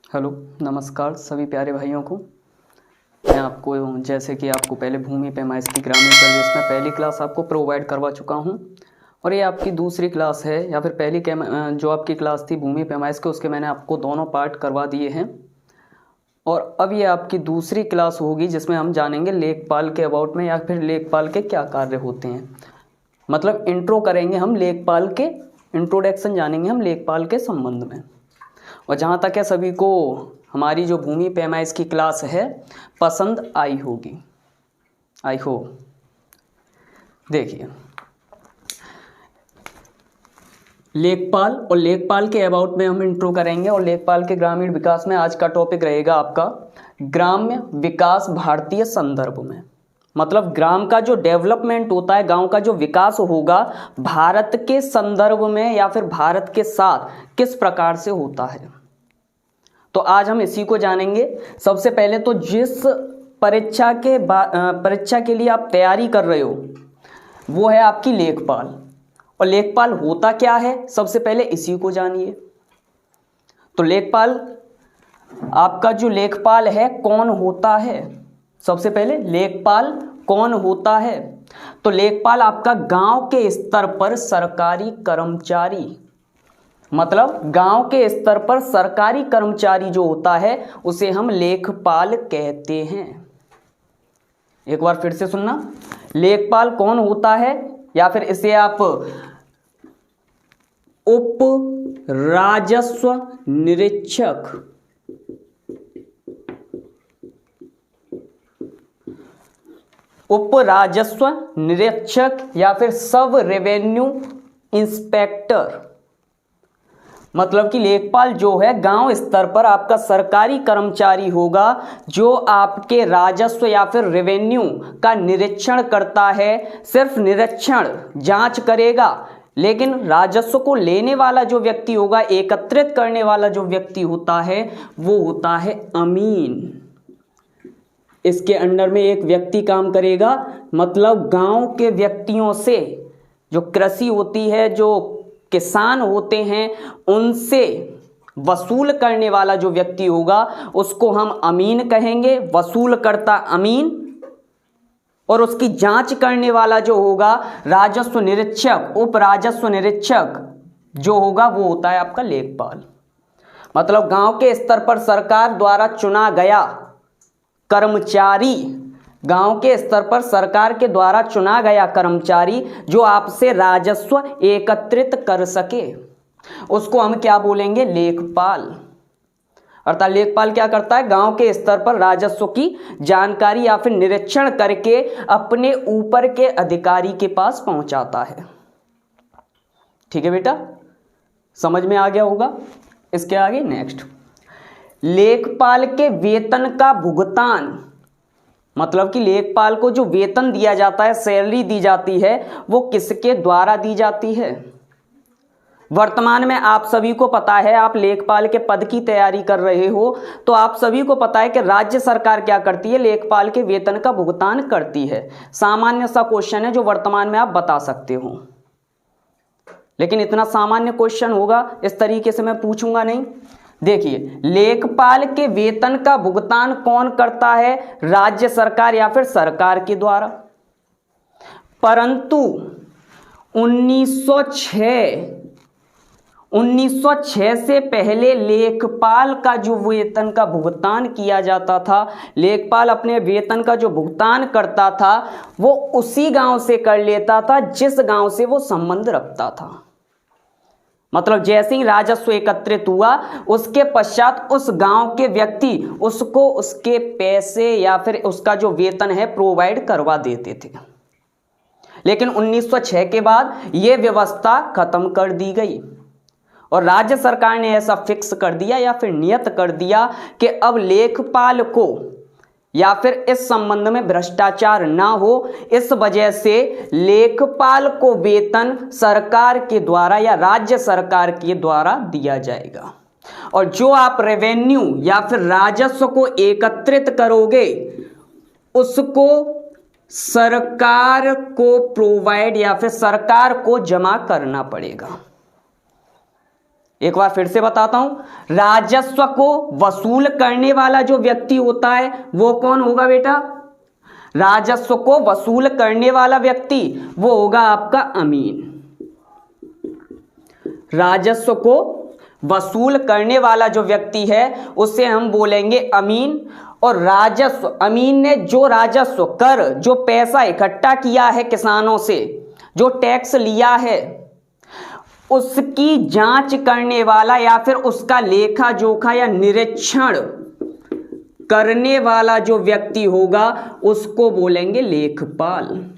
Hello, नमस्कार सभी प्यारे भाइयों को। मैं आपको जैसे कि आपको पहले भूमि पैमाइश की ग्रामीण परिवेश में पहली क्लास आपको प्रोवाइड करवा चुका हूं और ये आपकी दूसरी क्लास है या फिर पहली जो आपकी क्लास थी भूमि पैमाइश के, उसके मैंने आपको दोनों पार्ट करवा दिए हैं। और अब ये आपकी दूसरी क्लास होगी जिसमें हम जानेंगे लेखपाल के अबाउट में या फिर लेखपाल के क्या कार्य होते हैं। मतलब इंट्रो करेंगे हम लेखपाल के, इंट्रोडक्शन जानेंगे हम लेखपाल के संबंध में। और जहाँ तक है सभी को हमारी जो भूमि पैमाइश की क्लास है पसंद आई होगी, आई होप। देखिए, लेखपाल और लेखपाल के अबाउट में हम इंट्रो करेंगे और लेखपाल के ग्रामीण विकास में आज का टॉपिक रहेगा आपका ग्राम्य विकास भारतीय संदर्भ में। मतलब ग्राम का जो डेवलपमेंट होता है, गांव का जो विकास होगा भारत के संदर्भ में या फिर भारत के साथ किस प्रकार से होता है, तो आज हम इसी को जानेंगे। सबसे पहले तो जिस परीक्षा के लिए आप तैयारी कर रहे हो वो है आपकी लेखपाल। और लेखपाल होता क्या है, सबसे पहले इसी को जानिए। तो लेखपाल, आपका जो लेखपाल है कौन होता है, सबसे पहले लेखपाल कौन होता है। तो लेखपाल आपका गांव के स्तर पर सरकारी कर्मचारी, मतलब गांव के स्तर पर सरकारी कर्मचारी जो होता है उसे हम लेखपाल कहते हैं। एक बार फिर से सुनना, लेखपाल कौन होता है, या फिर इसे आप उप राजस्व निरीक्षक, उप राजस्व निरीक्षक या फिर सब रेवेन्यू इंस्पेक्टर। मतलब कि लेखपाल जो है गांव स्तर पर आपका सरकारी कर्मचारी होगा जो आपके राजस्व या फिर रेवेन्यू का निरीक्षण करता है। सिर्फ निरीक्षण, जांच करेगा, लेकिन राजस्व को लेने वाला जो व्यक्ति होगा, एकत्रित करने वाला जो व्यक्ति होता है वो होता है अमीन। इसके अंडर में एक व्यक्ति काम करेगा। मतलब गांव के व्यक्तियों से, जो कृषि होती है, जो किसान होते हैं, उनसे वसूल करने वाला जो व्यक्ति होगा उसको हम अमीन कहेंगे, वसूल करता अमीन। और उसकी जांच करने वाला जो होगा राजस्व निरीक्षक, उप राजस्व निरीक्षक जो होगा वो होता है आपका लेखपाल। मतलब गांव के स्तर पर सरकार द्वारा चुना गया कर्मचारी, गांव के स्तर पर सरकार के द्वारा चुना गया कर्मचारी जो आपसे राजस्व एकत्रित कर सके, उसको हम क्या बोलेंगे, लेखपाल। अर्थात लेखपाल क्या करता है, गांव के स्तर पर राजस्व की जानकारी या फिर निरीक्षण करके अपने ऊपर के अधिकारी के पास पहुंचाता है। ठीक है बेटा, समझ में आ गया होगा। इसके आगे नेक्स्ट, लेखपाल के वेतन का भुगतान। मतलब कि लेखपाल को जो वेतन दिया जाता है, सैलरी दी जाती है, वो किसके द्वारा दी जाती है। वर्तमान में आप सभी को पता है, आप लेखपाल के पद की तैयारी कर रहे हो तो आप सभी को पता है कि राज्य सरकार क्या करती है, लेखपाल के वेतन का भुगतान करती है। सामान्य सा क्वेश्चन है जो वर्तमान में आप बता सकते हो, लेकिन इतना सामान्य क्वेश्चन होगा इस तरीके से मैं पूछूंगा नहीं। देखिए, लेखपाल के वेतन का भुगतान कौन करता है, राज्य सरकार या फिर सरकार के द्वारा। परंतु 1906 से पहले लेखपाल का जो वेतन का भुगतान किया जाता था, लेखपाल अपने वेतन का जो भुगतान करता था वो उसी गांव से कर लेता था जिस गांव से वो संबंध रखता था। मतलब जैसे ही राजस्व एकत्रित हुआ उसके पश्चात उस गांव के व्यक्ति उसको उसके पैसे या फिर उसका जो वेतन है प्रोवाइड करवा देते थे। लेकिन 1906 के बाद यह व्यवस्था खत्म कर दी गई और राज्य सरकार ने ऐसा फिक्स कर दिया या फिर नियत कर दिया कि अब लेखपाल को या फिर इस संबंध में भ्रष्टाचार ना हो। इस वजह से लेखपाल को वेतन सरकार के द्वारा या राज्य सरकार के द्वारा दिया जाएगा। और जो आप रेवेन्यू या फिर राजस्व को एकत्रित करोगे उसको सरकार को प्रोवाइड या फिर सरकार को जमा करना पड़ेगा। एक बार फिर से बताता हूं, राजस्व को वसूल करने वाला जो व्यक्ति होता है वो कौन होगा बेटा? राजस्व को वसूल करने वाला व्यक्ति वो होगा आपका अमीन। राजस्व को वसूल करने वाला जो व्यक्ति है उसे हम बोलेंगे अमीन। और राजस्व, अमीन ने जो राजस्व, कर, जो पैसा इकट्ठा किया है किसानों से, जो टैक्स लिया है, उसकी जांच करने वाला या फिर उसका लेखा जोखा या निरीक्षण करने वाला जो व्यक्ति होगा उसको बोलेंगे लेखपाल।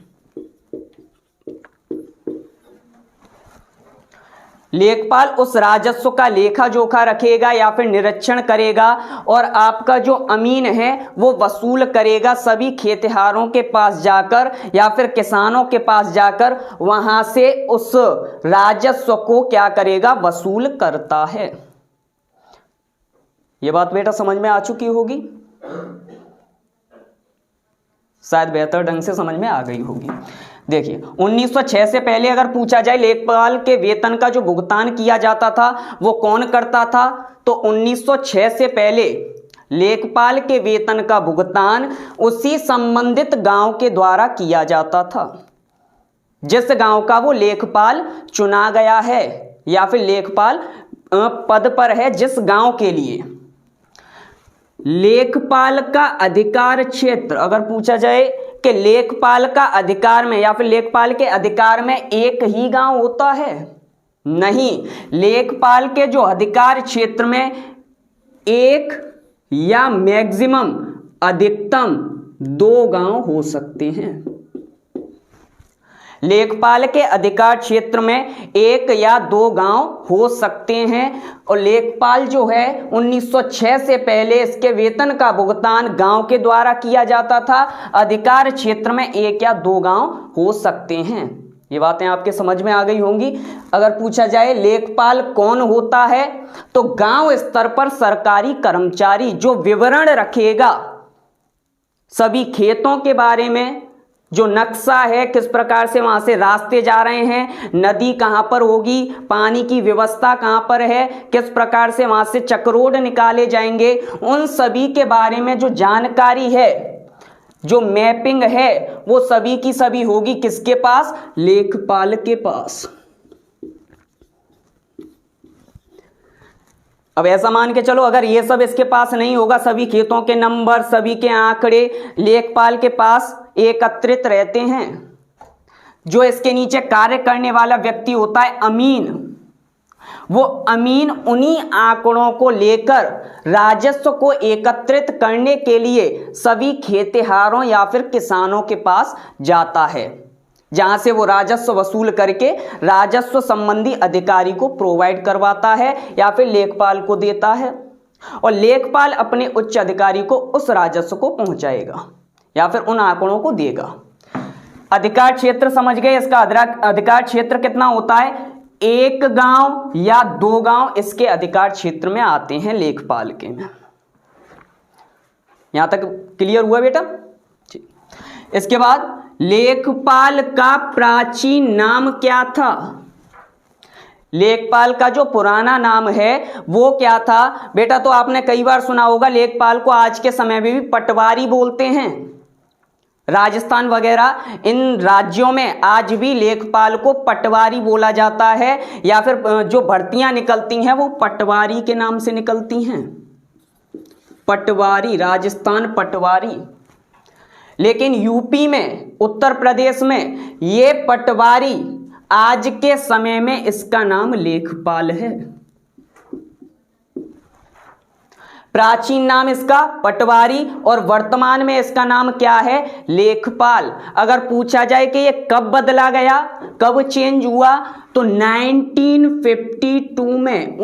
लेखपाल उस राजस्व का लेखा जोखा रखेगा या फिर निरीक्षण करेगा, और आपका जो अमीन है वो वसूल करेगा सभी खेतिहारों के पास जाकर या फिर किसानों के पास जाकर, वहां से उस राजस्व को क्या करेगा? वसूल करता है। ये बात बेटा समझ में आ चुकी होगी, शायद बेहतर ढंग से समझ में आ गई होगी। देखिए 1906 से पहले अगर पूछा जाए लेखपाल के वेतन का जो भुगतान किया जाता था वो कौन करता था, तो 1906 से पहले लेखपाल के वेतन का भुगतान उसी संबंधित गांव के द्वारा किया जाता था जिस गांव का वो लेखपाल चुना गया है या फिर लेखपाल पद पर है, जिस गांव के लिए। लेखपाल का अधिकार क्षेत्र, अगर पूछा जाए कि लेखपाल का अधिकार में या फिर लेखपाल के अधिकार में एक ही गांव होता है, नहीं, लेखपाल के जो अधिकार क्षेत्र में एक या मैक्सिमम अधिकतम 2 गांव हो सकते हैं। लेखपाल के अधिकार क्षेत्र में 1 या 2 गांव हो सकते हैं, और लेखपाल जो है 1906 से पहले इसके वेतन का भुगतान गांव के द्वारा किया जाता था। अधिकार क्षेत्र में 1 या 2 गांव हो सकते हैं। ये बातें आपके समझ में आ गई होंगी। अगर पूछा जाए लेखपाल कौन होता है, तो गांव स्तर पर सरकारी कर्मचारी जो विवरण रखेगा सभी खेतों के बारे में, जो नक्शा है किस प्रकार से वहां से रास्ते जा रहे हैं, नदी कहां पर होगी, पानी की व्यवस्था कहां पर है, किस प्रकार से वहां से चक्रोड निकाले जाएंगे, उन सभी के बारे में जो जानकारी है, जो मैपिंग है, वो सभी की सभी होगी किसके पास? लेखपाल के पास। अब ऐसा मान के चलो अगर ये सब इसके पास नहीं होगा, सभी खेतों के नंबर, सभी के आंकड़े लेखपाल के पास एकत्रित रहते हैं, जो इसके नीचे कार्य करने वाला व्यक्ति होता है अमीन, वो अमीन उन्हीं आंकड़ों को लेकर राजस्व को एकत्रित करने के लिए सभी खेतिहारों या फिर किसानों के पास जाता है, जहां से वो राजस्व वसूल करके राजस्व संबंधी अधिकारी को प्रोवाइड करवाता है या फिर लेखपाल को देता है, और लेखपाल अपने उच्च अधिकारी को उस राजस्व को पहुंचाएगा या फिर उन आंकड़ों को देगा। अधिकार क्षेत्र समझ गए, इसका अधिकार क्षेत्र कितना होता है? 1 गांव या 2 गांव इसके अधिकार क्षेत्र में आते हैं लेखपाल के में। यहां तक क्लियर हुआ बेटा? इसके बाद लेखपाल का प्राचीन नाम क्या था? लेखपाल का जो पुराना नाम है वो क्या था बेटा? तो आपने कई बार सुना होगा लेखपाल को आज के समय में भी पटवारी बोलते हैं। राजस्थान वगैरह इन राज्यों में आज भी लेखपाल को पटवारी बोला जाता है, या फिर जो भर्तियां निकलती हैं वो पटवारी के नाम से निकलती हैं। पटवारी, राजस्थान पटवारी। लेकिन यूपी में, उत्तर प्रदेश में ये पटवारी आज के समय में इसका नाम लेखपाल है। प्राचीन नाम इसका पटवारी और वर्तमान में इसका नाम क्या है? लेखपाल। अगर पूछा जाए कि ये कब बदला गया, कब चेंज हुआ, तो 1952 में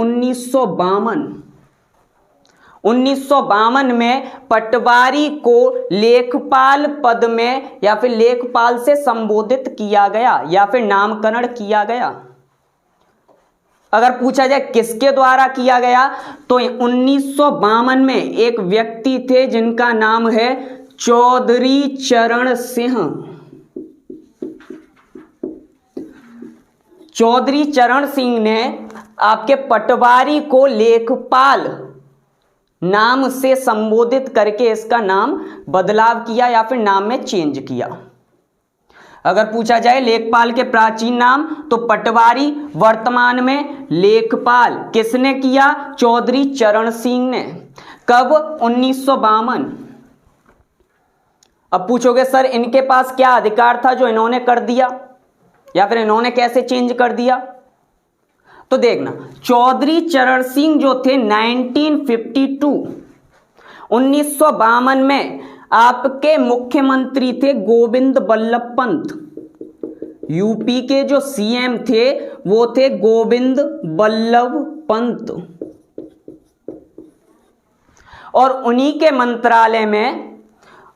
1952 में पटवारी को लेखपाल पद में या फिर लेखपाल से संबोधित किया गया या फिर नामकरण किया गया। अगर पूछा जाए किसके द्वारा किया गया, तो 1952 में एक व्यक्ति थे जिनका नाम है चौधरी चरण सिंह। चौधरी चरण सिंह ने आपके पटवारी को लेखपाल नाम से संबोधित करके इसका नाम बदलाव किया या फिर नाम में चेंज किया। अगर पूछा जाए लेखपाल के प्राचीन नाम तो पटवारी, वर्तमान में लेखपाल किसने किया? चौधरी चरण सिंह ने। कब? 1952। अब पूछोगे सर इनके पास क्या अधिकार था जो इन्होंने कर दिया, या फिर इन्होंने कैसे चेंज कर दिया? तो देखना, चौधरी चरण सिंह जो थे 1952 में आपके मुख्यमंत्री थे गोविंद बल्लभ पंत। यूपी के जो सीएम थे वो थे गोविंद बल्लभ पंत, और उन्हीं के मंत्रालय में,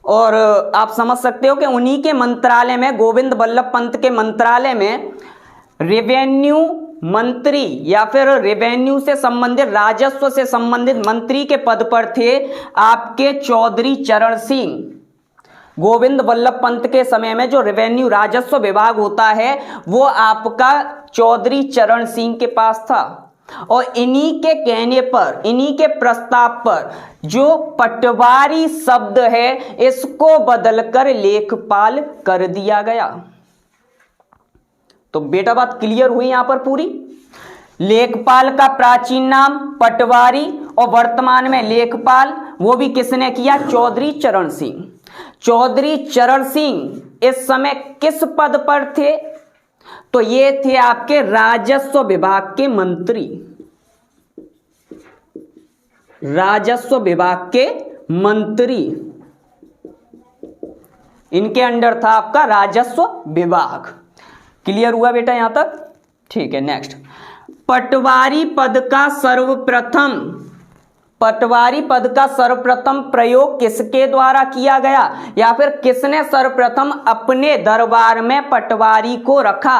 और आप समझ सकते हो कि उन्हीं के मंत्रालय में, गोविंद बल्लभ पंत के मंत्रालय में रेवेन्यू मंत्री या फिर रेवेन्यू से संबंधित, राजस्व से संबंधित मंत्री के पद पर थे आपके चौधरी चरण सिंह। गोविंद बल्लभ पंत के समय में जो रेवेन्यू राजस्व विभाग होता है वो आपका चौधरी चरण सिंह के पास था, और इन्हीं के कहने पर, इन्हीं के प्रस्ताव पर जो पटवारी शब्द है इसको बदलकर लेखपाल कर दिया गया। तो बेटा बात क्लियर हुई यहां पर पूरी। लेखपाल का प्राचीन नाम पटवारी और वर्तमान में लेखपाल, वो भी किसने किया? चौधरी चरण सिंह। चौधरी चरण सिंह इस समय किस पद पर थे? तो ये थे आपके राजस्व विभाग के मंत्री, राजस्व विभाग के मंत्री। इनके अंडर था आपका राजस्व विभाग। क्लियर हुआ बेटा यहां तक? ठीक है, नेक्स्ट। पटवारी पद का सर्वप्रथम, पटवारी पद का सर्वप्रथम प्रयोग किसके द्वारा किया गया, या फिर किसने सर्वप्रथम अपने दरबार में पटवारी को रखा,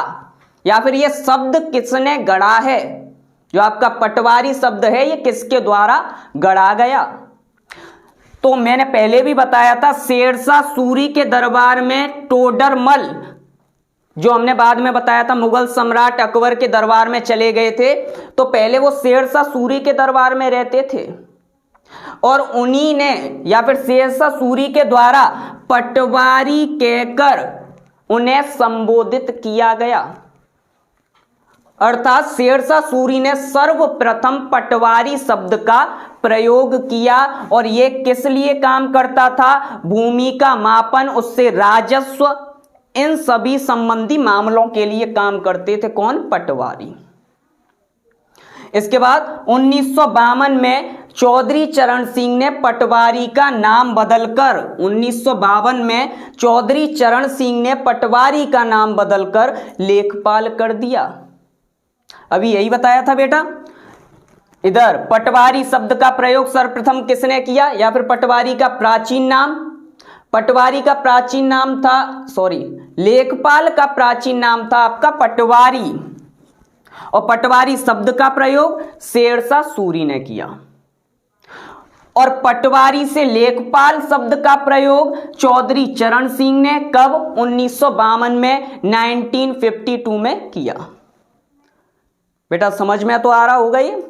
या फिर यह शब्द किसने गढ़ा है? जो आपका पटवारी शब्द है ये किसके द्वारा गढ़ा गया? तो मैंने पहले भी बताया था, शेरशाह सूरी के दरबार में टोडरमल, जो हमने बाद में बताया था मुगल सम्राट अकबर के दरबार में चले गए थे, तो पहले वो शेरशाह सूरी के दरबार में रहते थे, और उन्हीं ने या फिर शेरशाह सूरी के द्वारा पटवारी कहकर उन्हें संबोधित किया गया। अर्थात शेरशाह सूरी ने सर्वप्रथम पटवारी शब्द का प्रयोग किया, और यह किस लिए काम करता था? भूमि का मापन, उससे राजस्व, इन सभी संबंधी मामलों के लिए काम करते थे। कौन? पटवारी। इसके बाद 1952 में चौधरी चरण सिंह ने पटवारी का नाम बदलकर, 1952 में चौधरी चरण सिंह ने पटवारी का नाम बदलकर लेखपाल कर दिया। अभी यही बताया था बेटा। इधर पटवारी शब्द का प्रयोग सर्वप्रथम किसने किया, या फिर पटवारी का प्राचीन नाम, पटवारी का प्राचीन नाम था, लेखपाल का प्राचीन नाम था आपका पटवारी, और पटवारी शब्द का प्रयोग शेरशाह सूरी ने किया, और पटवारी से लेखपाल शब्द का प्रयोग चौधरी चरण सिंह ने कब? 1952 में, 1952 में किया। बेटा समझ में तो आ रहा होगा ये?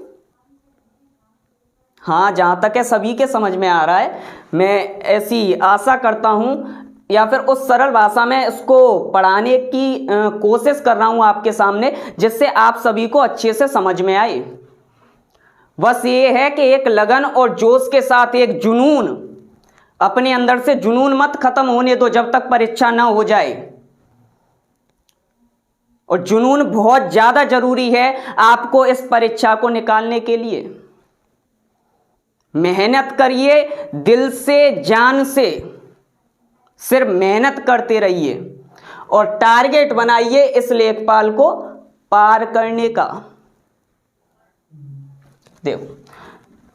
हाँ, जहां तक है सभी के समझ में आ रहा है। मैं ऐसी आशा करता हूं, या फिर उस सरल भाषा में इसको पढ़ाने की कोशिश कर रहा हूं आपके सामने, जिससे आप सभी को अच्छे से समझ में आए। बस ये है कि एक लगन और जोश के साथ, एक जुनून, अपने अंदर से जुनून मत खत्म होने दो जब तक परीक्षा ना हो जाए। और जुनून बहुत ज्यादा जरूरी है आपको इस परीक्षा को निकालने के लिए। मेहनत करिए, दिल से, जान से, सिर्फ मेहनत करते रहिए, और टारगेट बनाइए इस लेखपाल को पार करने का। देखो,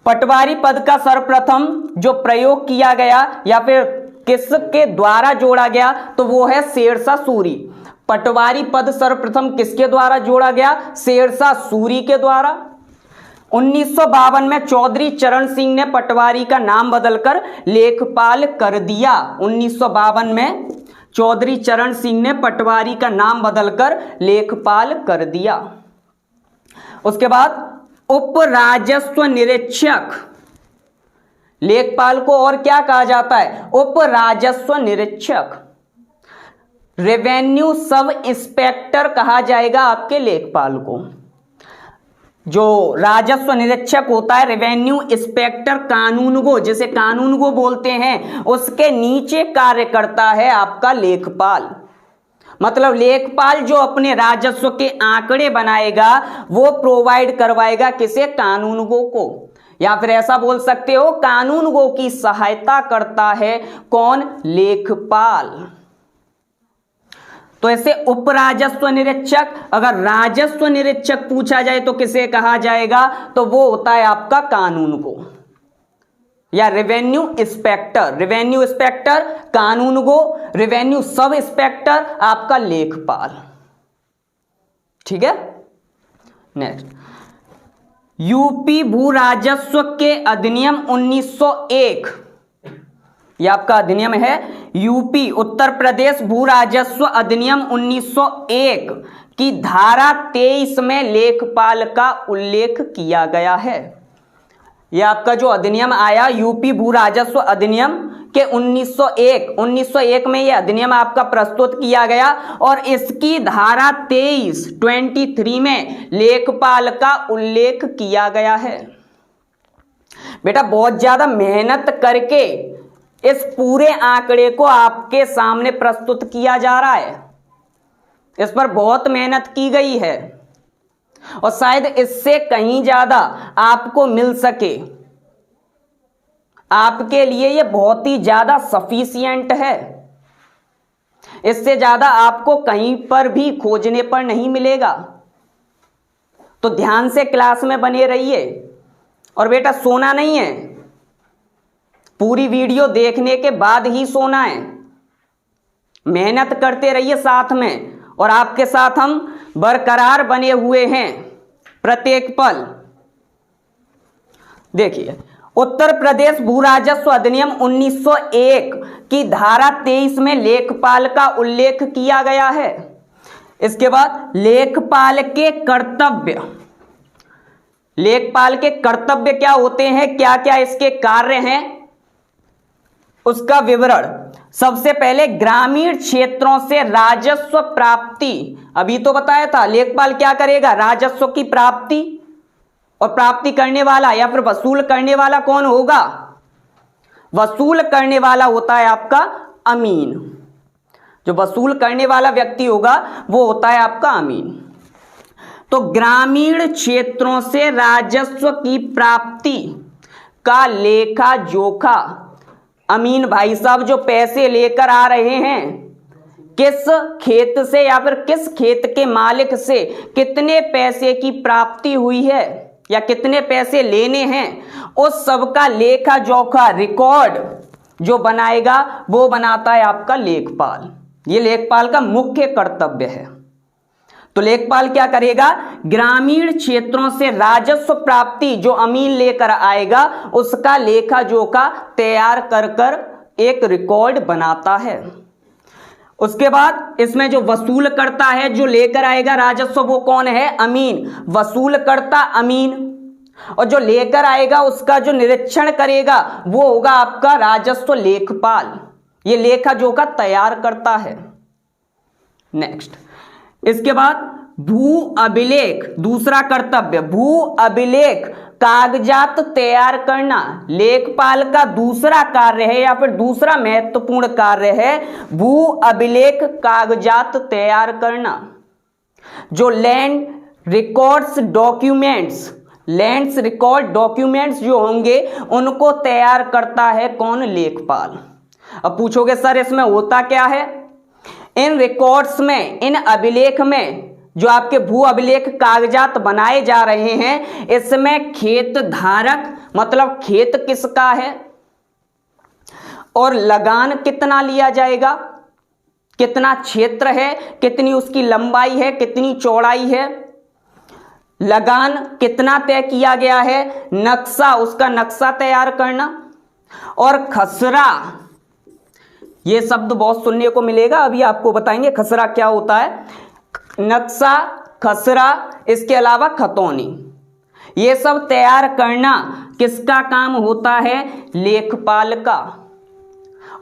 पटवारी पद का सर्वप्रथम जो प्रयोग किया गया या फिर किसके द्वारा जोड़ा गया, तो वो है शेरशाह सूरी। पटवारी पद सर्वप्रथम किसके द्वारा जोड़ा गया? शेरशाह सूरी के द्वारा। 1952 में चौधरी चरण सिंह ने पटवारी का नाम बदलकर लेखपाल कर दिया। 1952 में चौधरी चरण सिंह ने पटवारी का नाम बदलकर लेखपाल कर दिया। उसके बाद उप राजस्व निरीक्षक, लेखपाल को और क्या कहा जाता है? उप राजस्व निरीक्षक। रेवेन्यू सब इंस्पेक्टर कहा जाएगा आपके लेखपाल को। जो राजस्व निरीक्षक होता है, रेवेन्यू इंस्पेक्टर कानूनगो, जिसे कानूनगो बोलते हैं, उसके नीचे कार्य करता है आपका लेखपाल। मतलब लेखपाल जो अपने राजस्व के आंकड़े बनाएगा वो प्रोवाइड करवाएगा किसे? कानूनगो को। या फिर ऐसा बोल सकते हो, कानूनगो की सहायता करता है कौन? लेखपाल। तो ऐसे उप राजस्व निरीक्षक, अगर राजस्व निरीक्षक पूछा जाए तो किसे कहा जाएगा? तो वो होता है आपका कानूनगो या रेवेन्यू इंस्पेक्टर। रेवेन्यू इंस्पेक्टर कानूनगो, रेवेन्यू सब इंस्पेक्टर आपका लेखपाल। ठीक है। नेक्स्ट, यूपी भू राजस्व के अधिनियम 1901, यह आपका अधिनियम है यूपी उत्तर प्रदेश भू राजस्व अधिनियम 1901 की धारा 23 में लेखपाल का उल्लेख किया गया है। यह आपका जो अधिनियम आया यूपी भू राजस्व अधिनियम के 1901 में यह अधिनियम आपका प्रस्तुत किया गया और इसकी धारा 23 में लेखपाल का उल्लेख किया गया है। बेटा बहुत ज्यादा मेहनत करके इस पूरे आंकड़े को आपके सामने प्रस्तुत किया जा रहा है। इस पर बहुत मेहनत की गई है और शायद इससे कहीं ज्यादा आपको मिल सके। आपके लिए यह बहुत ही ज्यादा सफिशिएंट है। इससे ज्यादा आपको कहीं पर भी खोजने पर नहीं मिलेगा। तो ध्यान से क्लास में बने रहिए और बेटा सोना नहीं है, पूरी वीडियो देखने के बाद ही सोना है। मेहनत करते रहिए साथ में और आपके साथ हम बरकरार बने हुए हैं प्रत्येक पल। देखिए, उत्तर प्रदेश भू राजस्व अधिनियम 1901 की धारा 23 में लेखपाल का उल्लेख किया गया है। इसके बाद लेखपाल के कर्तव्य, लेखपाल के कर्तव्य क्या होते हैं, क्या क्या इसके कार्य हैं, उसका विवरण। सबसे पहले ग्रामीण क्षेत्रों से राजस्व प्राप्ति, अभी तो बताया था लेखपाल क्या करेगा? राजस्व की प्राप्ति, और प्राप्ति करने वाला या फिर वसूल करने वाला कौन होगा? वसूल करने वाला होता है आपका अमीन। जो वसूल करने वाला व्यक्ति होगा वो होता है आपका अमीन। तो ग्रामीण क्षेत्रों से राजस्व की प्राप्ति का लेखा जोखा, अमीन भाई साहब जो पैसे लेकर आ रहे हैं, किस खेत से या फिर किस खेत के मालिक से कितने पैसे की प्राप्ति हुई है या कितने पैसे लेने हैं, उस सब का लेखा जोखा रिकॉर्ड जो बनाएगा वो बनाता है आपका लेखपाल। ये लेखपाल का मुख्य कर्तव्य है। तो लेखपाल क्या करेगा? ग्रामीण क्षेत्रों से राजस्व प्राप्ति जो अमीन लेकर आएगा उसका लेखा जोखा तैयार कर कर एक रिकॉर्ड बनाता है। उसके बाद इसमें जो वसूल करता है, जो लेकर आएगा राजस्व, वो कौन है? अमीन। वसूल करता अमीन, और जो लेकर आएगा उसका जो निरीक्षण करेगा वो होगा आपका राजस्व लेखपाल। ये लेखा जोखा तैयार करता है। नेक्स्ट, इसके बाद भू अभिलेख, दूसरा कर्तव्य भू अभिलेख कागजात तैयार करना लेखपाल का दूसरा कार्य है या फिर दूसरा महत्वपूर्ण कार्य है। भू अभिलेख कागजात तैयार करना। जो land records documents, lands record documents जो होंगे उनको तैयार करता है कौन? लेखपाल। अब पूछोगे सर इसमें होता क्या है? इन रिकॉर्ड्स में, इन अभिलेख में जो आपके भू अभिलेख कागजात बनाए जा रहे हैं, इसमें खेत धारक मतलब खेत किसका है और लगान कितना लिया जाएगा, कितना क्षेत्र है, कितनी उसकी लंबाई है, कितनी चौड़ाई है, लगान कितना तय किया गया है, नक्शा, उसका नक्शा तैयार करना, और खसरा। ये शब्द बहुत सुनने को मिलेगा, अभी आपको बताएंगे खसरा क्या होता है। नक्शा, खसरा इसके अलावा खतौनी, ये सब तैयार करना किसका काम होता है? लेखपाल का।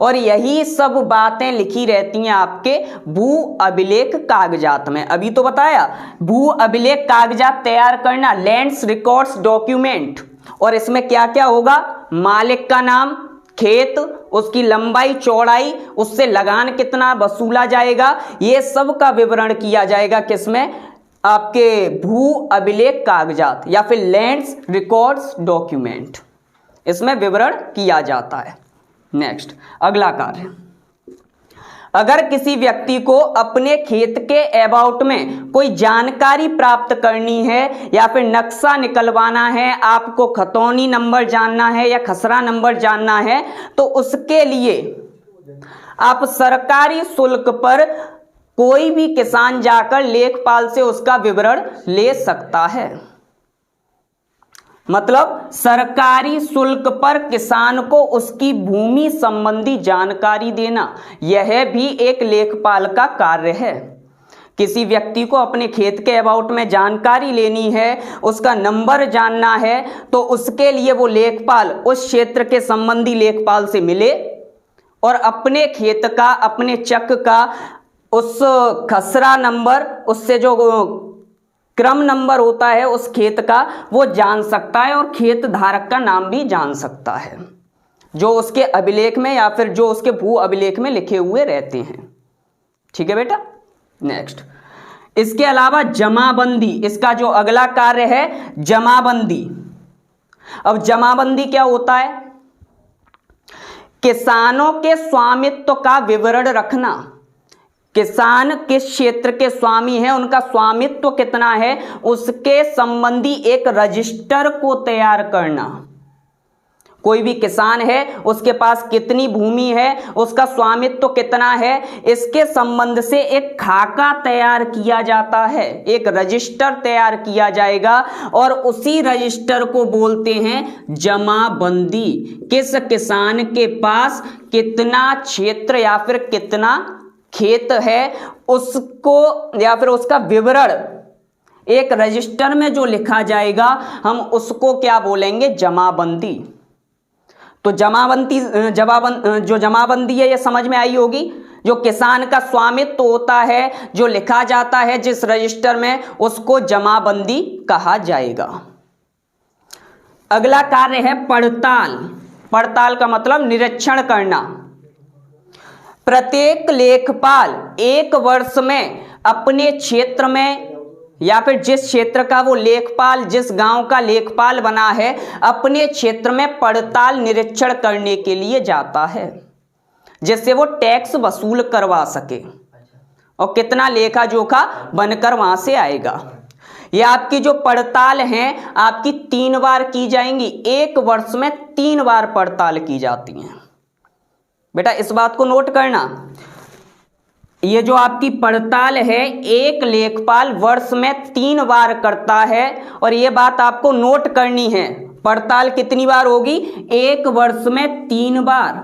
और यही सब बातें लिखी रहती हैं आपके भू अभिलेख कागजात में। अभी तो बताया भू अभिलेख कागजात तैयार करना, लैंड्स रिकॉर्ड्स डॉक्यूमेंट, और इसमें क्या क्या होगा? मालिक का नाम, खेत, उसकी लंबाई चौड़ाई, उससे लगान कितना वसूला जाएगा, ये सब का विवरण किया जाएगा किसमें? आपके भू अभिलेख कागजात या फिर लैंड्स रिकॉर्ड्स डॉक्यूमेंट, इसमें विवरण किया जाता है। नेक्स्ट, अगला कार्य, अगर किसी व्यक्ति को अपने खेत के अबाउट में कोई जानकारी प्राप्त करनी है या फिर नक्शा निकलवाना है, आपको खतौनी नंबर जानना है या खसरा नंबर जानना है, तो उसके लिए आप सरकारी शुल्क पर कोई भी किसान जाकर लेखपाल से उसका विवरण ले सकता है। मतलब सरकारी शुल्क पर किसान को उसकी भूमि संबंधी जानकारी देना, यह भी एक लेखपाल का कार्य है। किसी व्यक्ति को अपने खेत के अबाउट में जानकारी लेनी है, उसका नंबर जानना है, तो उसके लिए वो लेखपाल उस क्षेत्र के संबंधी लेखपाल से मिले और अपने खेत का, अपने चक का उस खसरा नंबर, उससे जो क्रम नंबर होता है उस खेत का, वो जान सकता है और खेत धारक का नाम भी जान सकता है, जो उसके अभिलेख में या फिर जो उसके भू अभिलेख में लिखे हुए रहते हैं। ठीक है बेटा। नेक्स्ट, इसके अलावा जमाबंदी, इसका जो अगला कार्य है जमाबंदी। अब जमाबंदी क्या होता है? किसानों के स्वामित्व का विवरण रखना। किसान किस क्षेत्र के स्वामी हैं, उनका स्वामित्व कितना है, उसके संबंधी एक रजिस्टर को तैयार करना। कोई भी किसान है, उसके पास कितनी भूमि है, उसका स्वामित्व कितना है, इसके संबंध से एक खाका तैयार किया जाता है, एक रजिस्टर तैयार किया जाएगा और उसी रजिस्टर को बोलते हैं जमाबंदी। किस किसान के पास कितना क्षेत्र या फिर कितना खेत है, उसको या फिर उसका विवरण एक रजिस्टर में जो लिखा जाएगा, हम उसको क्या बोलेंगे? जमाबंदी। तो जो जमाबंदी है ये समझ में आई होगी। जो किसान का स्वामित्व होता है, जो लिखा जाता है जिस रजिस्टर में, उसको जमाबंदी कहा जाएगा। अगला कार्य है पड़ताल। पड़ताल का मतलब निरीक्षण करना। प्रत्येक लेखपाल एक वर्ष में अपने क्षेत्र में या फिर जिस क्षेत्र का वो लेखपाल, जिस गांव का लेखपाल बना है, अपने क्षेत्र में पड़ताल निरीक्षण करने के लिए जाता है, जिससे वो टैक्स वसूल करवा सके और कितना लेखा जोखा बनकर वहां से आएगा। ये आपकी जो पड़ताल हैं आपकी 3 बार की जाएंगी। एक वर्ष में 3 बार पड़ताल की जाती हैं। बेटा इस बात को नोट करना, ये जो आपकी पड़ताल है एक लेखपाल वर्ष में 3 बार करता है, और ये बात आपको नोट करनी है। पड़ताल कितनी बार होगी? एक वर्ष में 3 बार।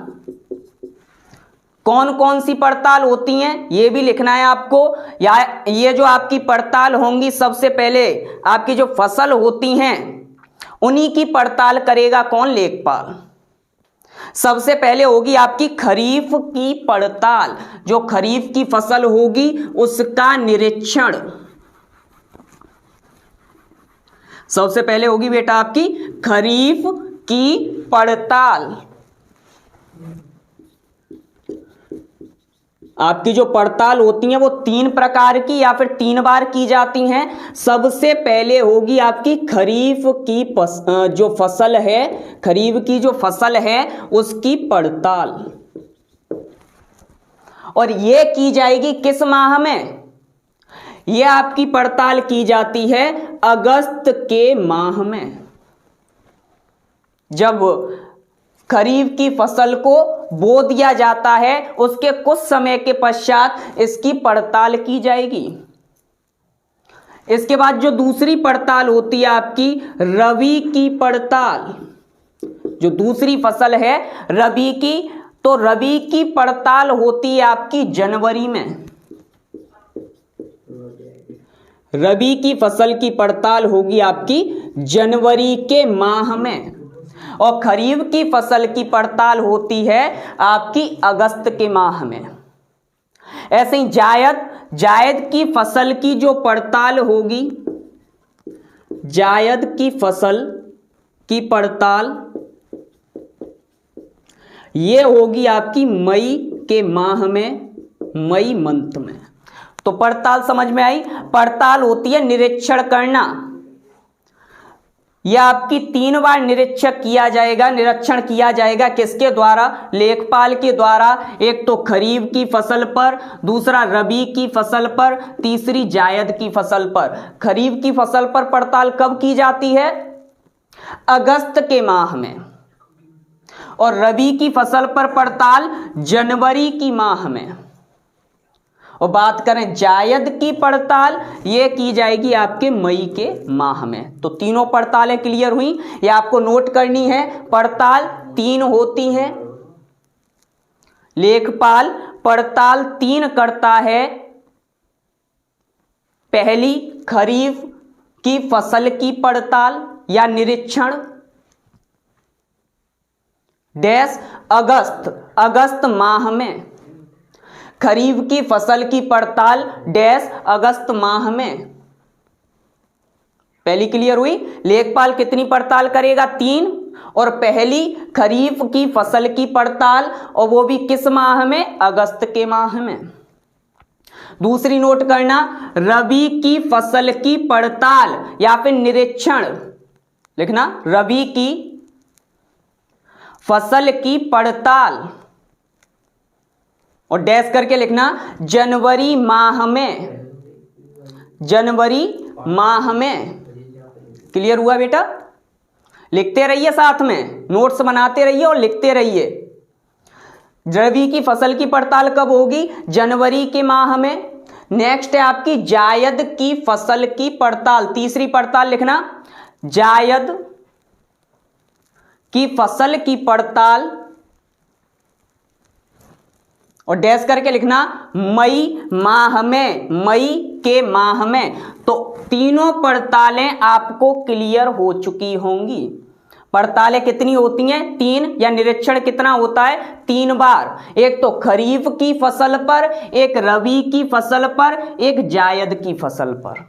कौन कौन सी पड़ताल होती हैं ये भी लिखना है आपको। या ये जो आपकी पड़ताल होंगी, सबसे पहले आपकी जो फसल होती हैं उन्हीं की पड़ताल करेगा कौन? लेखपाल। सबसे पहले होगी आपकी खरीफ की पड़ताल। जो खरीफ की फसल होगी उसका निरीक्षण सबसे पहले होगी बेटा आपकी खरीफ की पड़ताल। आपकी जो पड़ताल होती है वो 3 प्रकार की या फिर 3 बार की जाती हैं। सबसे पहले होगी आपकी खरीफ की जो फसल है, खरीफ की जो फसल है उसकी पड़ताल, और ये की जाएगी किस माह में? ये आपकी पड़ताल की जाती है अगस्त के माह में। जब खरीफ की फसल को बो दिया जाता है उसके कुछ समय के पश्चात इसकी पड़ताल की जाएगी। इसके बाद जो दूसरी पड़ताल होती है आपकी रबी की पड़ताल। जो दूसरी फसल है रबी की, तो रबी की पड़ताल होती है आपकी जनवरी में। रबी की फसल की पड़ताल होगी आपकी जनवरी के माह में, और खरीफ की फसल की पड़ताल होती है आपकी अगस्त के माह में। ऐसे ही जायद की फसल की जो पड़ताल होगी, जायद की फसल की पड़ताल ये होगी आपकी मई के माह में, मई मंथ में। तो पड़ताल समझ में आई। पड़ताल होती है निरीक्षण करना। यह आपकी 3 बार निरीक्षण किया जाएगा किसके द्वारा? लेखपाल के द्वारा। एक तो खरीफ की फसल पर, दूसरा रबी की फसल पर, तीसरी जायद की फसल पर। खरीफ की फसल पर पड़ताल कब की जाती है? अगस्त के माह में। और रबी की फसल पर पड़ताल जनवरी की माह में। और बात करें जायद की पड़ताल, ये की जाएगी आपके मई के माह में। तो तीनों पड़तालें क्लियर हुई। ये आपको नोट करनी है। पड़ताल 3 होती हैं। लेखपाल पड़ताल 3 करता है। पहली खरीफ की फसल की पड़ताल या निरीक्षण डैश अगस्त माह में। खरीफ की फसल की पड़ताल डैश अगस्त माह में। पहली क्लियर हुई। लेखपाल कितनी पड़ताल करेगा? 3। और पहली खरीफ की फसल की पड़ताल, और वो भी किस माह में? अगस्त के माह में। दूसरी नोट करना, रबी की फसल की पड़ताल या फिर निरीक्षण लिखना, रबी की फसल की पड़ताल और डैश करके लिखना जनवरी माह में। जनवरी माह में। क्लियर हुआ बेटा? लिखते रहिए, साथ में नोट्स बनाते रहिए और लिखते रहिए। रबी की फसल की पड़ताल कब होगी? जनवरी के माह में। नेक्स्ट है आपकी जायद की फसल की पड़ताल। तीसरी पड़ताल लिखना, जायद की फसल की पड़ताल और डैश करके लिखना मई माह में, मई के माह में। तो तीनों पड़तालें आपको क्लियर हो चुकी होंगी। पड़तालें कितनी होती हैं? 3। या निरीक्षण कितना होता है? 3 बार। एक तो खरीफ की फसल पर, एक रबी की फसल पर, एक जायद की फसल पर।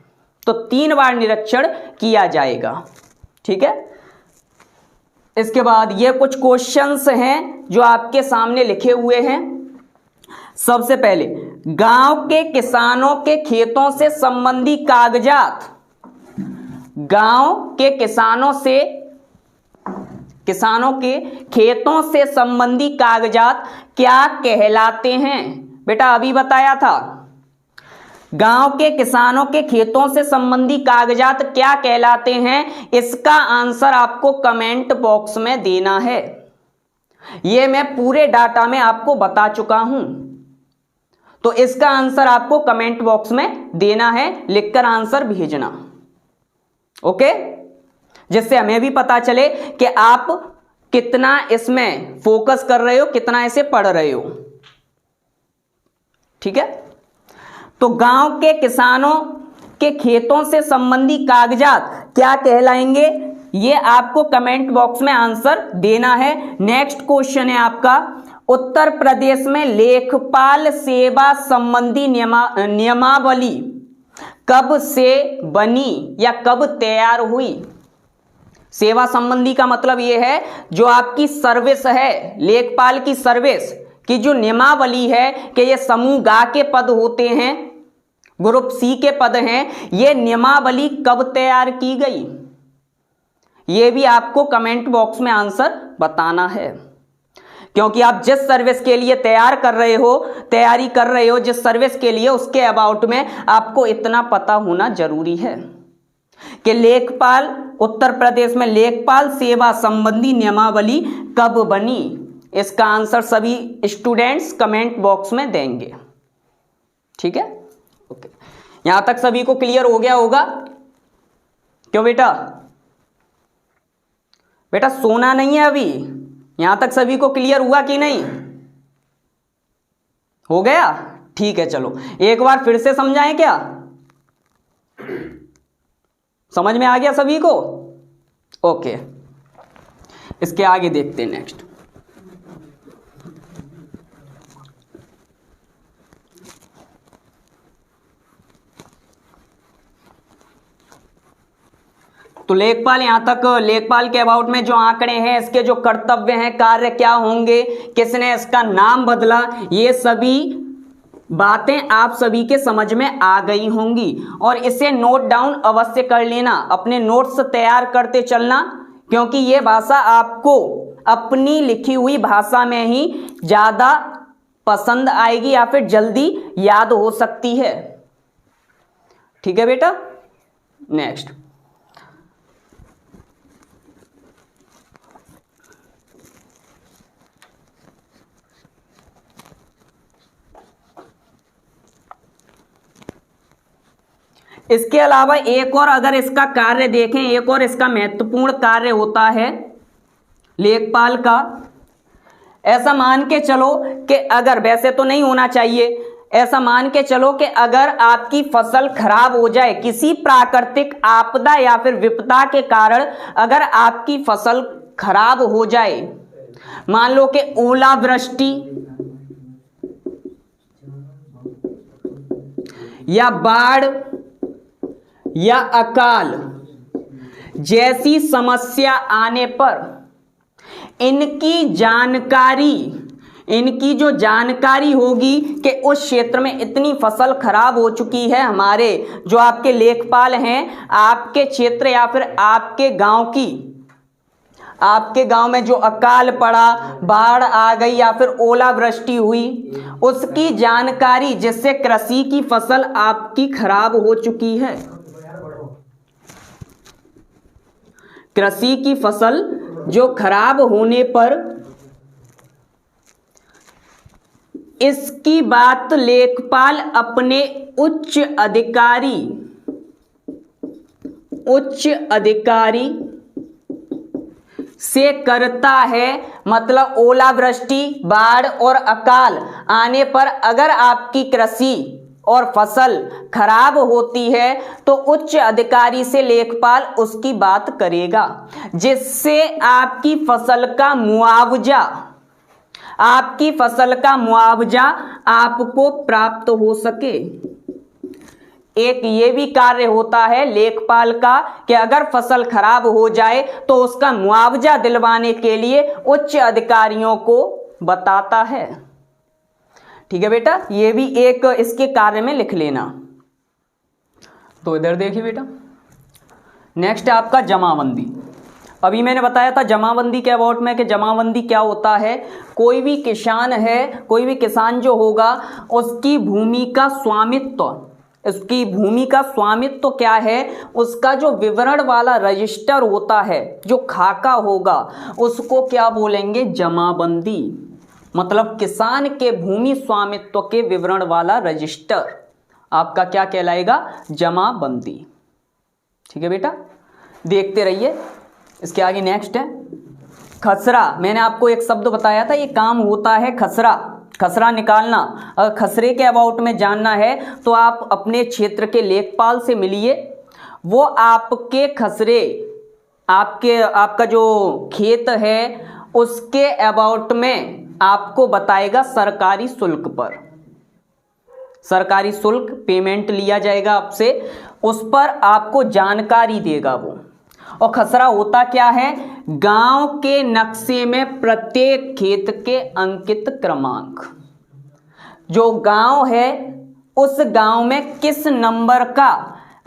तो 3 बार निरीक्षण किया जाएगा। ठीक है। इसके बाद ये कुछ क्वेश्चंस हैं जो आपके सामने लिखे हुए हैं। सबसे पहले, गांव के किसानों के खेतों से संबंधी कागजात, गांव के किसानों के खेतों से संबंधी कागजात क्या कहलाते हैं? बेटा अभी बताया था। गांव के किसानों के खेतों से संबंधी कागजात क्या कहलाते हैं? इसका आंसर आपको कमेंट बॉक्स में देना है। यह मैं पूरे डाटा में आपको बता चुका हूं। तो इसका आंसर आपको कमेंट बॉक्स में देना है, लिखकर आंसर भेजना। ओके, जिससे हमें भी पता चले कि आप कितना इसमें फोकस कर रहे हो, कितना इसे पढ़ रहे हो। ठीक है। तो गांव के किसानों के खेतों से संबंधी कागजात क्या कहलाएंगे? ये आपको कमेंट बॉक्स में आंसर देना है। नेक्स्ट क्वेश्चन है आपका, उत्तर प्रदेश में लेखपाल सेवा संबंधी नियमावली कब से बनी या कब तैयार हुई? सेवा संबंधी का मतलब यह है जो आपकी सर्विस है, लेखपाल की सर्विस की जो नियमावली है कि ये समूह गा के पद होते हैं, ग्रुप सी के पद हैं, ये नियमावली कब तैयार की गई? ये भी आपको कमेंट बॉक्स में आंसर बताना है। क्योंकि आप जिस सर्विस के लिए तैयारी कर रहे हो जिस सर्विस के लिए, उसके अबाउट में आपको इतना पता होना जरूरी है कि लेखपाल, उत्तर प्रदेश में लेखपाल सेवा संबंधी नियमावली कब बनी। इसका आंसर सभी स्टूडेंट्स कमेंट बॉक्स में देंगे। ठीक है। ओके, यहां तक सभी को क्लियर हो गया होगा? क्यों बेटा? बेटा सोना नहीं है अभी। यहां तक सभी को क्लियर हुआ कि नहीं? हो गया? ठीक है, चलो एक बार फिर से समझाएं क्या? समझ में आ गया सभी को? ओके, इसके आगे देखते हैं नेक्स्ट। तो लेखपाल, यहां तक लेखपाल के अबाउट में जो आंकड़े हैं, इसके जो कर्तव्य हैं, कार्य क्या होंगे, किसने इसका नाम बदला, ये सभी बातें आप सभी के समझ में आ गई होंगी। और इसे नोट डाउन अवश्य कर लेना, अपने नोट्स तैयार करते चलना, क्योंकि ये भाषा आपको अपनी लिखी हुई भाषा में ही ज्यादा पसंद आएगी या फिर जल्दी याद हो सकती है। ठीक है बेटा, नेक्स्ट। इसके अलावा एक और अगर इसका कार्य देखें, एक और इसका महत्वपूर्ण कार्य होता है लेखपाल का। ऐसा मान के चलो कि अगर, वैसे तो नहीं होना चाहिए, ऐसा मान के चलो कि अगर आपकी फसल खराब हो जाए, किसी प्राकृतिक आपदा या फिर विपदा के कारण अगर आपकी फसल खराब हो जाए, मान लो कि ओलावृष्टि या बाढ़ या अकाल जैसी समस्या आने पर इनकी जो जानकारी होगी कि उस क्षेत्र में इतनी फसल खराब हो चुकी है, हमारे जो आपके लेखपाल हैं, आपके क्षेत्र या फिर आपके गांव में जो अकाल पड़ा, बाढ़ आ गई या फिर ओलावृष्टि हुई, उसकी जानकारी, जिससे कृषि की फसल आपकी खराब हो चुकी है, कृषि की फसल जो खराब होने पर इसकी बात लेखपाल अपने उच्च अधिकारी से करता है। मतलब ओलावृष्टि, बाढ़ और अकाल आने पर अगर आपकी कृषि और फसल खराब होती है तो उच्च अधिकारी से लेखपाल उसकी बात करेगा, जिससे आपकी फसल का मुआवजा आपको प्राप्त हो सके। एक ये भी कार्य होता है लेखपाल का कि अगर फसल खराब हो जाए तो उसका मुआवजा दिलवाने के लिए उच्च अधिकारियों को बताता है। ठीक है बेटा, ये भी एक इसके कार्य में लिख लेना। तो इधर देखिए बेटा, नेक्स्ट है आपका जमाबंदी। अभी मैंने बताया था जमाबंदी के अबाउट में कि जमाबंदी क्या होता है। कोई भी किसान जो होगा, उसकी भूमि का स्वामित्व क्या है, उसका जो विवरण वाला रजिस्टर होता है, जो खाका होगा, उसको क्या बोलेंगे, जमाबंदी। मतलब किसान के भूमि स्वामित्व के विवरण वाला रजिस्टर आपका क्या कहलाएगा, जमाबंदी। ठीक है बेटा, देखते रहिए। इसके आगे नेक्स्ट है खसरा। मैंने आपको एक शब्द बताया था, ये काम होता है खसरा निकालना। अगर खसरे के अबाउट में जानना है तो आप अपने क्षेत्र के लेखपाल से मिलिए, वो आपके खसरे, आपका जो खेत है उसके अबाउट में आपको बताएगा सरकारी शुल्क पर। सरकारी शुल्क पेमेंट लिया जाएगा आपसे, उस पर आपको जानकारी देगा वो। और खसरा होता क्या है, गांव के नक्शे में प्रत्येक खेत के अंकित क्रमांक, जो गांव है उस गांव में किस नंबर का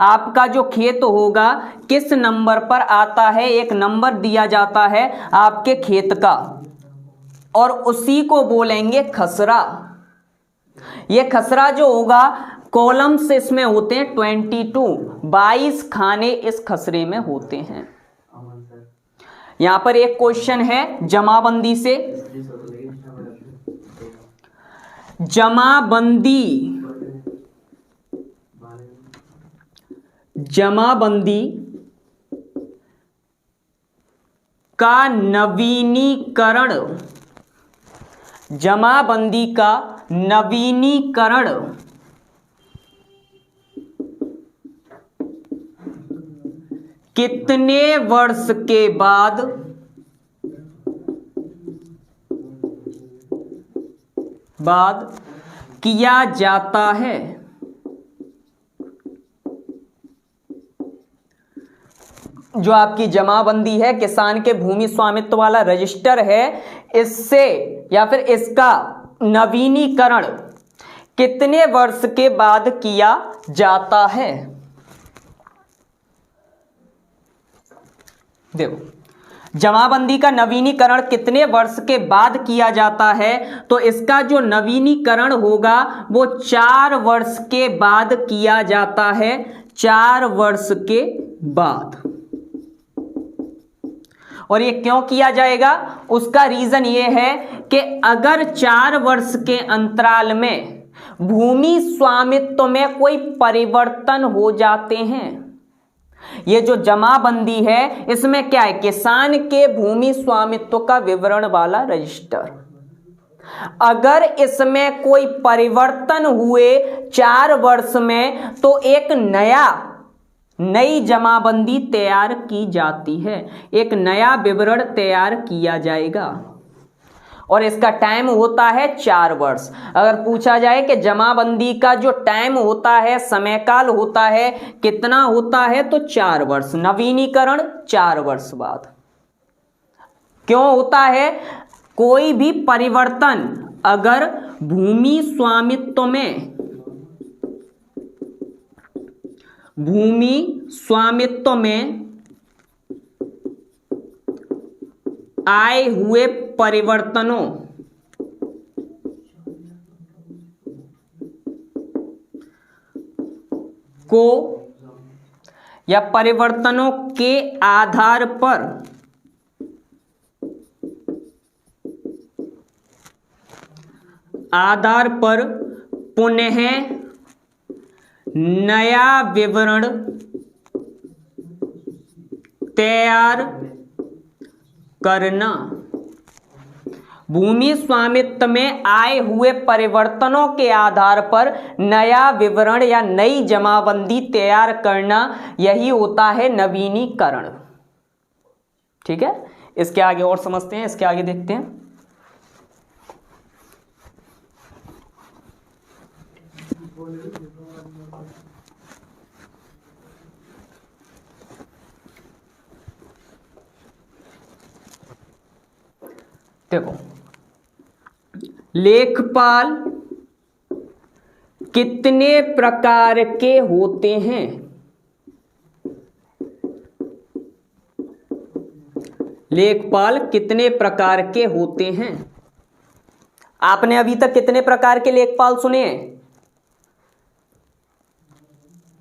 आपका जो खेत होगा, किस नंबर पर आता है, एक नंबर दिया जाता है आपके खेत का, और उसी को बोलेंगे खसरा। ये खसरा जो होगा, कॉलम्स इसमें होते हैं 22 खाने इस खसरे में होते हैं। यहां पर एक क्वेश्चन है जमाबंदी से। जमाबंदी का नवीनीकरण कितने वर्ष के बाद किया जाता है। जो आपकी जमाबंदी है, किसान के भूमि स्वामित्व वाला रजिस्टर है, इससे या फिर इसका नवीनीकरण कितने वर्ष के बाद किया जाता है। देखो, जमाबंदी का नवीनीकरण कितने वर्ष के बाद किया जाता है, तो इसका जो नवीनीकरण होगा वो 4 वर्ष के बाद किया जाता है। 4 वर्ष के बाद। और ये क्यों किया जाएगा, उसका रीजन ये है कि अगर 4 वर्ष के अंतराल में भूमि स्वामित्व में कोई परिवर्तन हो जाते हैं, ये जो जमाबंदी है इसमें क्या है, किसान के भूमि स्वामित्व का विवरण वाला रजिस्टर, अगर इसमें कोई परिवर्तन हुए 4 वर्ष में तो एक नई जमाबंदी तैयार की जाती है, एक नया विवरण तैयार किया जाएगा और इसका टाइम होता है 4 वर्ष। अगर पूछा जाए कि जमाबंदी का जो टाइम होता है, समयकाल होता है, कितना होता है, तो 4 वर्ष। नवीनीकरण 4 वर्ष बाद। क्यों होता है, कोई भी परिवर्तन अगर भूमि स्वामित्व में आए हुए परिवर्तनों को या परिवर्तनों के आधार पर पुनः नया विवरण तैयार करना। भूमि स्वामित्व में आए हुए परिवर्तनों के आधार पर नया विवरण या नई जमाबंदी तैयार करना, यही होता है नवीनीकरण। ठीक है, इसके आगे और समझते हैं, इसके आगे देखते हैं। देखो, लेखपाल कितने प्रकार के होते हैं। लेखपाल कितने प्रकार के होते हैं। आपने अभी तक कितने प्रकार के लेखपाल सुने हैं?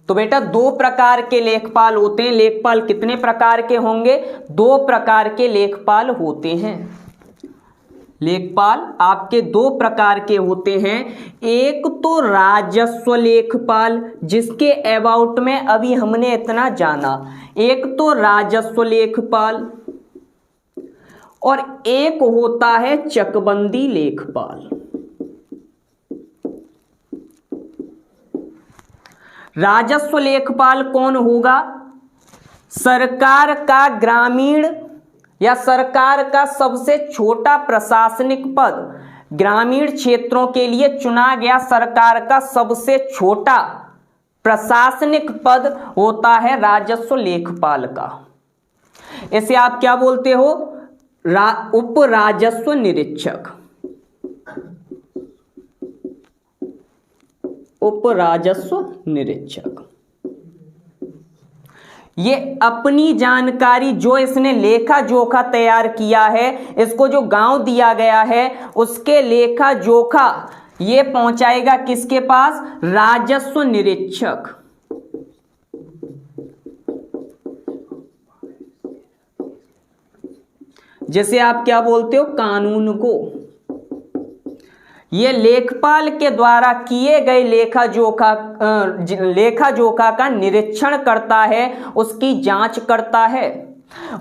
तो बेटा 2 प्रकार के लेखपाल होते हैं। लेखपाल कितने प्रकार के होंगे? 2 प्रकार के लेखपाल होते हैं। लेखपाल आपके 2 प्रकार के होते हैं। एक तो राजस्व लेखपाल, जिसके अबाउट में अभी हमने इतना जाना। एक तो राजस्व लेखपाल और एक होता है चकबंदी लेखपाल। राजस्व लेखपाल कौन होगा? सरकार का ग्रामीण या सरकार का सबसे छोटा प्रशासनिक पद, ग्रामीण क्षेत्रों के लिए चुना गया सरकार का सबसे छोटा प्रशासनिक पद होता है राजस्व लेखपाल का। इसे आप क्या बोलते हो? उप राजस्व निरीक्षक। उप राजस्व निरीक्षक ये अपनी जानकारी, जो इसने लेखा जोखा तैयार किया है, इसको जो गांव दिया गया है उसके लेखा जोखा ये पहुंचाएगा किसके पास? राजस्व निरीक्षक। जैसे आप क्या बोलते हो? कानून को। ये लेखपाल के द्वारा किए गए लेखा जोखा का निरीक्षण करता है, उसकी जांच करता है।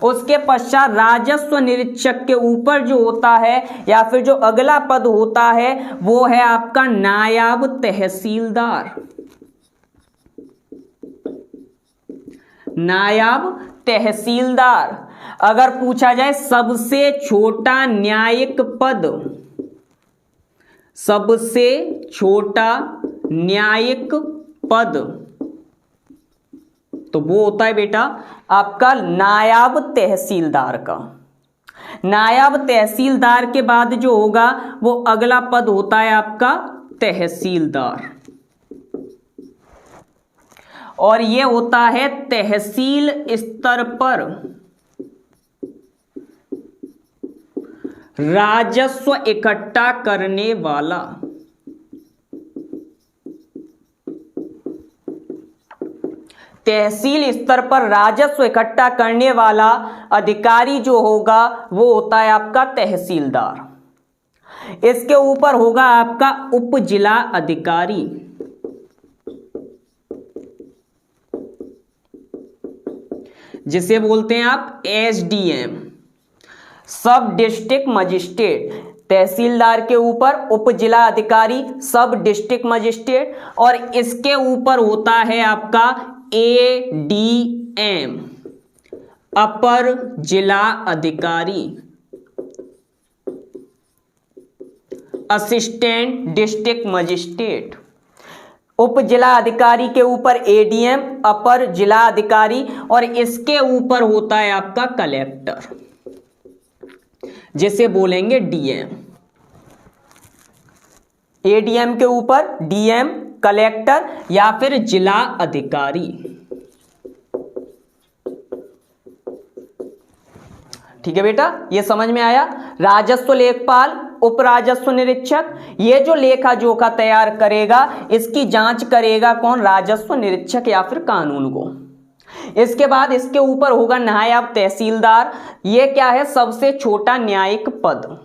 उसके पश्चात राजस्व निरीक्षक के ऊपर जो होता है या फिर जो अगला पद होता है वो है आपका नायब तहसीलदार। नायब तहसीलदार। अगर पूछा जाए सबसे छोटा न्यायिक पद, सबसे छोटा न्यायिक पद, तो वो होता है बेटा आपका नायब तहसीलदार का। नायब तहसीलदार के बाद जो होगा वो अगला पद होता है आपका तहसीलदार, और ये होता है तहसील स्तर पर राजस्व इकट्ठा करने वाला। तहसील स्तर पर राजस्व इकट्ठा करने वाला अधिकारी जो होगा वो होता है आपका तहसीलदार। इसके ऊपर होगा आपका उप जिला अधिकारी, जिसे बोलते हैं आप एसडीएम, सब डिस्ट्रिक्ट मजिस्ट्रेट। तहसीलदार के ऊपर उप जिला अधिकारी, सब डिस्ट्रिक्ट मजिस्ट्रेट, और इसके ऊपर होता है आपका एडीएम, अपर जिला अधिकारी, असिस्टेंट डिस्ट्रिक्ट मजिस्ट्रेट। उप जिला अधिकारी के ऊपर एडीएम, अपर जिला अधिकारी, और इसके ऊपर होता है आपका कलेक्टर, जिसे बोलेंगे डीएम। एडीएम के ऊपर डीएम, कलेक्टर या फिर जिला अधिकारी। ठीक है बेटा, ये समझ में आया। राजस्व लेखपाल, उप राजस्व निरीक्षक, ये जो लेखा जोखा तैयार करेगा इसकी जांच करेगा कौन? राजस्व निरीक्षक या फिर कानून को। इसके बाद इसके ऊपर होगा नायब तहसीलदार। ये क्या है? सबसे छोटा न्यायिक पद।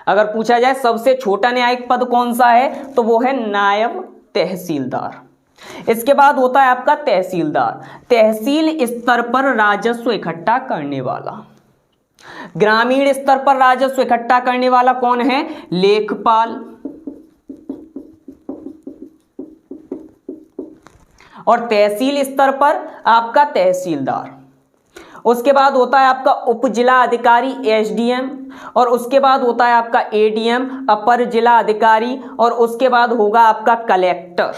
अगर पूछा जाए सबसे छोटा न्यायिक पद कौन सा है तो वो है नायब तहसीलदार। इसके बाद होता है आपका तहसीलदार, तहसील स्तर पर राजस्व इकट्ठा करने वाला। ग्रामीण स्तर पर राजस्व इकट्ठा करने वाला कौन है? लेखपाल। और तहसील स्तर पर आपका तहसीलदार। उसके बाद होता है आपका उप जिला अधिकारी एसडीएम, और उसके बाद होता है आपका एडीएम, अपर जिला अधिकारी, और उसके बाद होगा आपका कलेक्टर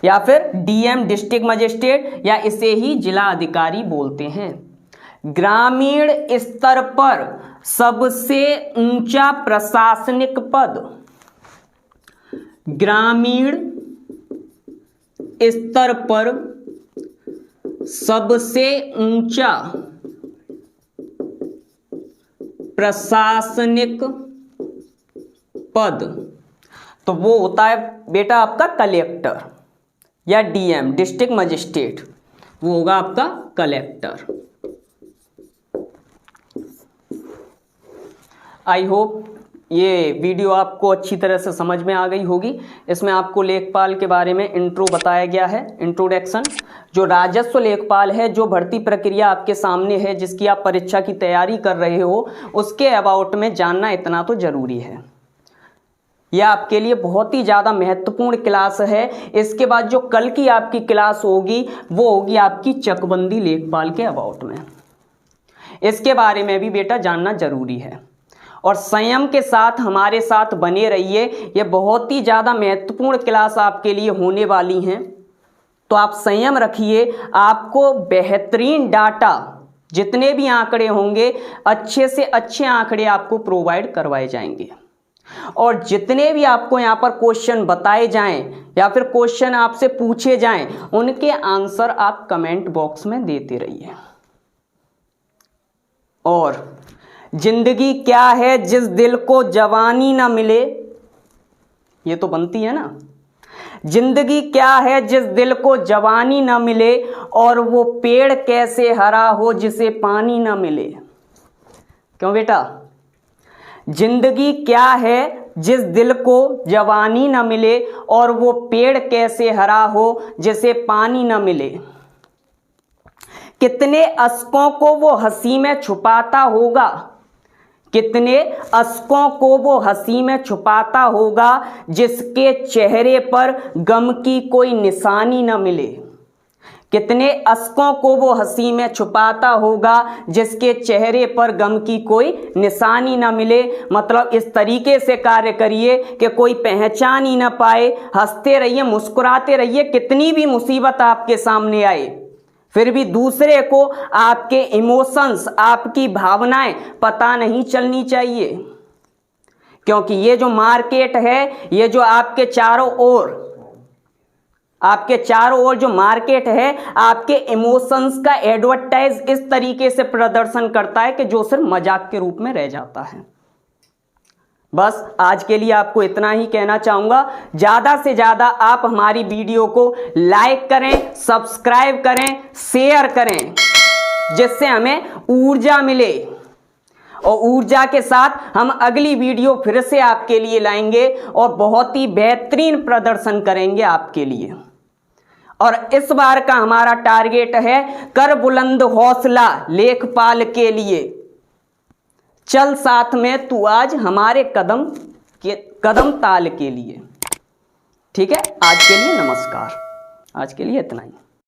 या फिर डीएम, डिस्ट्रिक्ट मजिस्ट्रेट, या इसे ही जिला अधिकारी बोलते हैं। ग्रामीण स्तर पर सबसे ऊंचा प्रशासनिक पद, ग्रामीण स्तर पर सबसे ऊंचा प्रशासनिक पद, तो वो होता है बेटा आपका कलेक्टर या डीएम, डिस्ट्रिक्ट मजिस्ट्रेट, वो होगा आपका कलेक्टर। आई होप ये वीडियो आपको अच्छी तरह से समझ में आ गई होगी। इसमें आपको लेखपाल के बारे में इंट्रो बताया गया है, इंट्रोडक्शन। जो राजस्व लेखपाल है, जो भर्ती प्रक्रिया आपके सामने है, जिसकी आप परीक्षा की तैयारी कर रहे हो, उसके अबाउट में जानना इतना तो जरूरी है। यह आपके लिए बहुत ही ज़्यादा महत्वपूर्ण क्लास है। इसके बाद जो कल की आपकी क्लास होगी वो होगी आपकी चकबंदी लेखपाल के अबाउट में। इसके बारे में भी बेटा जानना जरूरी है, और संयम के साथ हमारे साथ बने रहिए। ये बहुत ही ज़्यादा महत्वपूर्ण क्लास आपके लिए होने वाली हैं, तो आप संयम रखिए। आपको बेहतरीन डाटा, जितने भी आंकड़े होंगे, अच्छे से अच्छे आंकड़े आपको प्रोवाइड करवाए जाएंगे, और जितने भी आपको यहाँ पर क्वेश्चन बताए जाएं या फिर क्वेश्चन आपसे पूछे जाएं, उनके आंसर आप कमेंट बॉक्स में देते रहिए। और जिंदगी क्या है जिस दिल को जवानी ना मिले, ये तो बनती है ना। जिंदगी क्या है जिस दिल को जवानी ना मिले, और वो पेड़ कैसे हरा हो जिसे पानी ना मिले। क्यों बेटा? जिंदगी क्या है जिस दिल को जवानी ना मिले, और वो पेड़ कैसे हरा हो जिसे पानी ना मिले। कितने अश्कों को वो हंसी में छुपाता होगा, कितने अश्कों को वो हंसी में छुपाता होगा, जिसके चेहरे पर गम की कोई निशानी न मिले। कितने अश्कों को वो हंसी में छुपाता होगा जिसके चेहरे पर गम की कोई निशानी ना मिले। मतलब इस तरीके से कार्य करिए कि कोई पहचान ही ना पाए। हंसते रहिए, मुस्कुराते रहिए, कितनी भी मुसीबत आपके सामने आए फिर भी दूसरे को आपके इमोशंस, आपकी भावनाएं पता नहीं चलनी चाहिए। क्योंकि ये जो मार्केट है, ये जो आपके चारों ओर जो मार्केट है, आपके इमोशंस का एडवर्टाइज इस तरीके से प्रदर्शन करता है कि जो सिर्फ मजाक के रूप में रह जाता है। बस आज के लिए आपको इतना ही कहना चाहूंगा। ज्यादा से ज्यादा आप हमारी वीडियो को लाइक करें, सब्सक्राइब करें, शेयर करें, जिससे हमें ऊर्जा मिले। और ऊर्जा के साथ हम अगली वीडियो फिर से आपके लिए लाएंगे और बहुत ही बेहतरीन प्रदर्शन करेंगे आपके लिए। और इस बार का हमारा टारगेट है कर बुलंद हौसला लेखपाल के लिए। चल साथ में तू आज हमारे कदम ताल के लिए। ठीक है, आज के लिए नमस्कार। आज के लिए इतना ही।